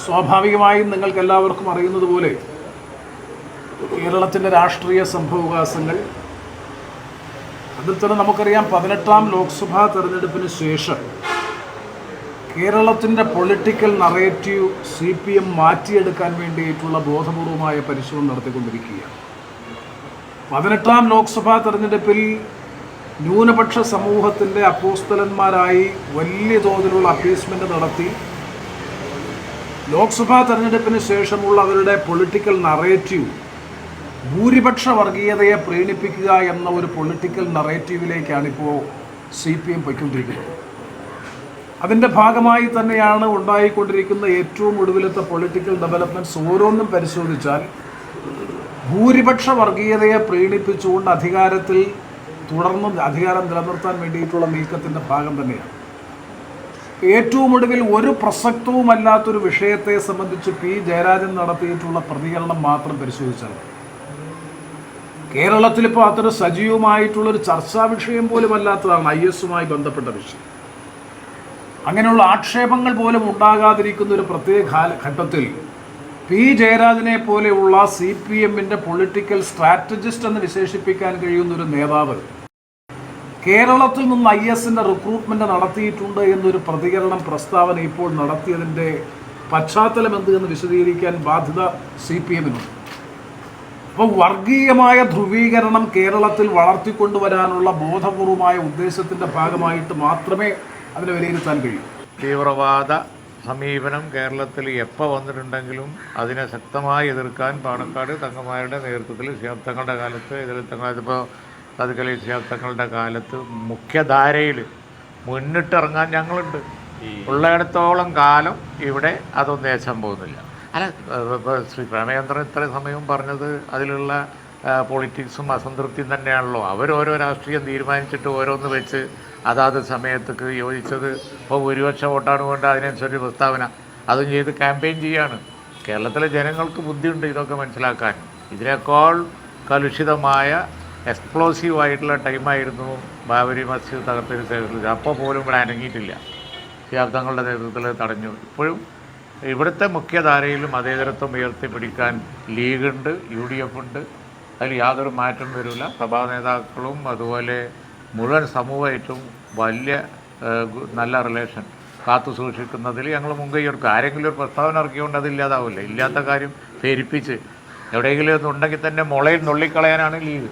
സ്വാഭാവികമായും നിങ്ങൾക്കെല്ലാവർക്കും അറിയുന്നതുപോലെ കേരളത്തിൻ്റെ രാഷ്ട്രീയ സംഭവവികാസങ്ങൾ, അതിൽ തന്നെ നമുക്കറിയാം 18ാം ലോക്സഭാ തെരഞ്ഞെടുപ്പിന് ശേഷം കേരളത്തിൻ്റെ പൊളിറ്റിക്കൽ നറേറ്റീവ് CPM മാറ്റിയെടുക്കാൻ വേണ്ടിയിട്ടുള്ള ബോധപൂർവമായ പരിശ്രമം നടത്തിക്കൊണ്ടിരിക്കുകയാണ്. 18ാം ലോക്സഭാ തെരഞ്ഞെടുപ്പിൽ ന്യൂനപക്ഷ സമൂഹത്തിൻ്റെ അപ്പോസ്തലന്മാരായി വലിയ തോതിലുള്ള അപ്പീസ്മെൻ്റ് നടത്തി ലോക്സഭാ തെരഞ്ഞെടുപ്പിന് ശേഷമുള്ള അവരുടെ പൊളിറ്റിക്കൽ നറേറ്റീവ് ഭൂരിപക്ഷ വർഗീയതയെ പ്രീണിപ്പിക്കുക എന്ന ഒരു പൊളിറ്റിക്കൽ നറേറ്റീവിലേക്കാണിപ്പോൾ CPM പോയിക്കൊണ്ടിരിക്കുന്നത്. അതിൻ്റെ ഭാഗമായി തന്നെയാണ് ഉണ്ടായിക്കൊണ്ടിരിക്കുന്ന ഏറ്റവും ഒടുവിലത്തെ പൊളിറ്റിക്കൽ ഡെവലപ്മെൻറ്റ്സ് ഓരോന്നും പരിശോധിച്ചാൽ ഭൂരിപക്ഷ വർഗീയതയെ പ്രീണിപ്പിച്ചുകൊണ്ട് അധികാരത്തിൽ തുടർന്ന് അധികാരം നിലനിർത്താൻ വേണ്ടിയിട്ടുള്ള നീക്കത്തിൻ്റെ ഭാഗം തന്നെയാണ്. ഏറ്റവും ഒടുവിൽ ഒരു പ്രസക്തവുമല്ലാത്തൊരു വിഷയത്തെ സംബന്ധിച്ച് ജയരാജൻ നടത്തിയിട്ടുള്ള പ്രതികരണം മാത്രം പരിശോധിച്ചാൽ കേരളത്തിലിപ്പോൾ അത്ര സജീവമായിട്ടുള്ളൊരു ചർച്ചാ വിഷയം പോലും അല്ലാത്തതാണ് IS-മായി ബന്ധപ്പെട്ട വിഷയം. അങ്ങനെയുള്ള ആക്ഷേപങ്ങൾ പോലും ഉണ്ടാകാതിരിക്കുന്ന ഒരു പ്രത്യേക ഘട്ടത്തിൽ ജയരാജനെ പോലെയുള്ള CPM-ൻ്റെ പൊളിറ്റിക്കൽ സ്ട്രാറ്റജിസ്റ്റ് എന്ന് വിശേഷിപ്പിക്കാൻ കഴിയുന്നൊരു നേതാവ് കേരളത്തിൽ നിന്ന് IS-ൻ്റെ റിക്രൂട്ട്മെൻറ്റ് നടത്തിയിട്ടുണ്ട് എന്നൊരു പ്രസ്താവന ഇപ്പോൾ നടത്തിയതിൻ്റെ പശ്ചാത്തലം എന്ത് എന്ന് വിശദീകരിക്കാൻ ബാധ്യത CPM-നുണ്ട്. അപ്പോൾ വർഗീയമായ ധ്രുവീകരണം കേരളത്തിൽ വളർത്തിക്കൊണ്ടുവരാനുള്ള ബോധപൂർവമായ ഉദ്ദേശത്തിൻ്റെ ഭാഗമായിട്ട് മാത്രമേ അതിനെ വിലയിരുത്താൻ കഴിയൂ. തീവ്രവാദ സമീപനം കേരളത്തിൽ എപ്പോൾ വന്നിട്ടുണ്ടെങ്കിലും അതിനെ ശക്തമായി എതിർക്കാൻ പാണക്കാട് തങ്ങന്മാരുടെ നേതൃത്വത്തിൽ ശിഹാബ് തങ്ങളുടെ കാലത്ത് ഇപ്പോൾ തതുക്കലി ശിഹാബ് തങ്ങളുടെ കാലത്ത് മുഖ്യധാരയിൽ മുന്നിട്ടിറങ്ങാൻ ഞങ്ങളുണ്ട്. ഉള്ളിടത്തോളം കാലം ഇവിടെ അതൊന്നും ഏശാൻ പോകുന്നില്ല. അല്ല, ഇപ്പോൾ ശ്രീ പ്രേമചന്ദ്രൻ ഇത്ര സമയവും പറഞ്ഞത് അതിലുള്ള പൊളിറ്റിക്സും അസംതൃപ്തിയും തന്നെയാണല്ലോ. അവരോരോ രാഷ്ട്രീയം തീരുമാനിച്ചിട്ട് ഓരോന്ന് വെച്ച് അതാത് സമയത്തേക്ക് യോജിച്ചത് ഇപ്പോൾ ഭൂരിപക്ഷ വോട്ടാണ് കൊണ്ട് അതിനനുസരിച്ച് പ്രസ്താവന അതും ചെയ്ത് ക്യാമ്പയിൻ ചെയ്യാണ്. കേരളത്തിലെ ജനങ്ങൾക്ക് ബുദ്ധിയുണ്ട് ഇതൊക്കെ മനസ്സിലാക്കാൻ. ഇതിനേക്കാൾ കലുഷിതമായ എക്സ്പ്ലോസീവായിട്ടുള്ള ടൈമായിരുന്നു ബാബരി മസ്ജിദ് തകർത്തതിന് ശേഷം. അപ്പോൾ പോലും ഇവിടെ അനങ്ങിയിട്ടില്ല. ശിഹാബ് തങ്ങളുടെ നേതൃത്വത്തിൽ തടഞ്ഞു. ഇപ്പോഴും ഇവിടുത്തെ മുഖ്യധാരയിലും മതേതരത്വം ഉയർത്തിപ്പിടിക്കാൻ ലീഗുണ്ട്, UDF ഉണ്ട്. അതിൽ യാതൊരു മാറ്റം വരില്ല. സഭാ നേതാക്കളും അതുപോലെ മുഴുവൻ സമൂഹമായിട്ടും വലിയ നല്ല റിലേഷൻ കാത്തു സൂക്ഷിക്കുന്നതിൽ ഞങ്ങൾ മുൻകൈയെടുക്കും. ആരെങ്കിലും ഒരു പ്രസ്താവന ഇറക്കിക്കൊണ്ട് അതില്ലാതാവില്ല. ഇല്ലാത്ത കാര്യം ധരിപ്പിച്ച് എവിടെയെങ്കിലും ഒന്നുണ്ടെങ്കിൽ തന്നെ മുളയിൽ നുള്ളിക്കളയാനാണ് ലീഗ്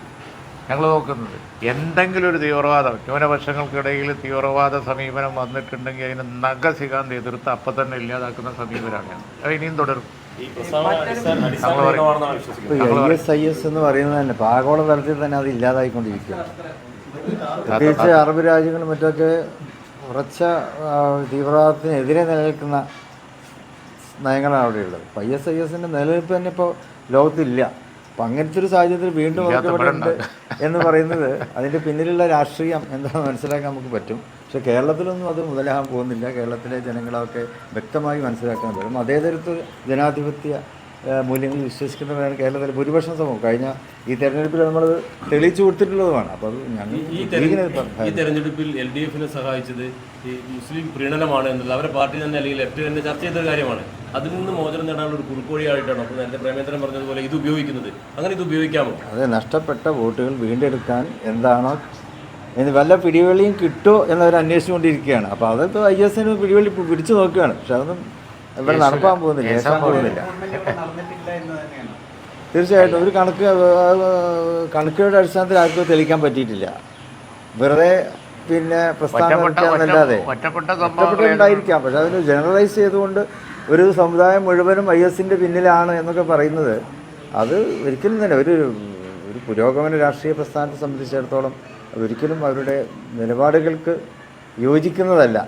ഞങ്ങൾ നോക്കുന്നത്. എന്തെങ്കിലും ഒരു തീവ്രവാദം ന്യൂനപക്ഷങ്ങൾക്കിടയിൽ തീവ്രവാദ സമീപനം വന്നിട്ടുണ്ടെങ്കിൽ അതിന് നഖശിഖാന്തി എതിർത്ത് അപ്പം തന്നെ ഇല്ലാതാക്കുന്ന സമീപനമാണ് ഞങ്ങൾ. അത് ഇനിയും തുടരും. IS എന്ന് പറയുന്നത് തന്നെ ആഗോള തലത്തിൽ തന്നെ അത് ഇല്ലാതായിക്കൊണ്ടിരിക്കുകയാണ്. പ്രത്യേകിച്ച് അറബ് രാജ്യങ്ങളും മറ്റൊക്കെ ഉറച്ച തീവ്രവാദത്തിനെതിരെ നിലനിൽക്കുന്ന നയങ്ങളാണ് അവിടെയുള്ളത്. അപ്പോൾ IS-ൻ്റെ നിലനിൽപ്പ് തന്നെ ഇപ്പോൾ ലോകത്തില്ല. അപ്പം അങ്ങനത്തെ ഒരു സാഹചര്യത്തിൽ വീണ്ടും ഒതുക്കപ്പെട്ടിട്ടുണ്ട് എന്ന് പറയുന്നത് അതിൻ്റെ പിന്നിലുള്ള രാഷ്ട്രീയം എന്താണെന്ന് മനസ്സിലാക്കാൻ നമുക്ക് പറ്റും. പക്ഷേ കേരളത്തിലൊന്നും അത് മുതലാകാൻ പോകുന്നില്ല. കേരളത്തിലെ ജനങ്ങളൊക്കെ വ്യക്തമായി മനസ്സിലാക്കാൻ പറ്റും. അതേതരത്തിൽ ജനാധിപത്യ മൂല്യങ്ങളിൽ വിശ്വസിക്കുന്നവരാണ് കേരളത്തിലെ ഭൂരിപക്ഷം സമൂഹം. കഴിഞ്ഞ ഈ തെരഞ്ഞെടുപ്പിൽ നമ്മൾ തെളിയിച്ചു കൊടുത്തിട്ടുള്ളതുമാണ്. അപ്പോൾ അത് ഞങ്ങൾ ഈ തെരഞ്ഞെടുപ്പിൽ LDF-നെ സഹായിച്ചത് ഈ മുസ്ലിം പ്രീണനമാണ് എന്നുള്ളത് അവരുടെ പാർട്ടി തന്നെ അല്ലെങ്കിൽ ലെഫ്റ്റ് തന്നെ ചർച്ച ചെയ്തൊരു കാര്യമാണ്. അതിൽ നിന്ന് മോചനം നേടാനുള്ള ഒരു കുറുക്കോഴിയായിട്ടാണ് അപ്പോൾ നേരത്തെ പ്രേമേന്ദ്രൻ പറഞ്ഞതുപോലെ ഇത് ഉപയോഗിക്കുന്നത്. അങ്ങനെ ഇത് ഉപയോഗിക്കാമോ? അതെ, നഷ്ടപ്പെട്ട വോട്ടുകൾ വീണ്ടെടുക്കാൻ എന്താണോ ഇനി വല്ല പിടിവള്ളിയും കിട്ടുമോ എന്നവർ അന്വേഷിച്ചുകൊണ്ടിരിക്കുകയാണ്. അപ്പോൾ അതിപ്പോൾ IS-ന് പിടിവള്ളി പിടിച്ചു നോക്കുകയാണ്. പക്ഷെ അതൊന്നും ഇവിടെ നടപ്പാൻ പോകുന്നില്ല, ഏശാൻ പോകുന്നില്ല. തീർച്ചയായിട്ടും ഒരു കണക്കുകളുടെ അടിസ്ഥാനത്തിൽ ആർക്കും തെളിയിക്കാൻ പറ്റിയിട്ടില്ല. വെറുതെ പിന്നെ പ്രസ്ഥാനം നടത്താന്നല്ലാതെ ഒറ്റപ്പെട്ടുണ്ടായിരിക്കാം. പക്ഷെ അതിന് ജനറലൈസ് ചെയ്തുകൊണ്ട് ഒരു സമുദായം മുഴുവനും IS-ൻ്റെ പിന്നിലാണ് എന്നൊക്കെ പറയുന്നത് അത് ഒരിക്കലും തന്നെ ഒരു പുരോഗമന രാഷ്ട്രീയ പ്രസ്ഥാനത്തെ സംബന്ധിച്ചിടത്തോളം ഒരിക്കലും അവരുടെ നിലപാടുകൾക്ക് യോജിക്കുന്നതല്ല.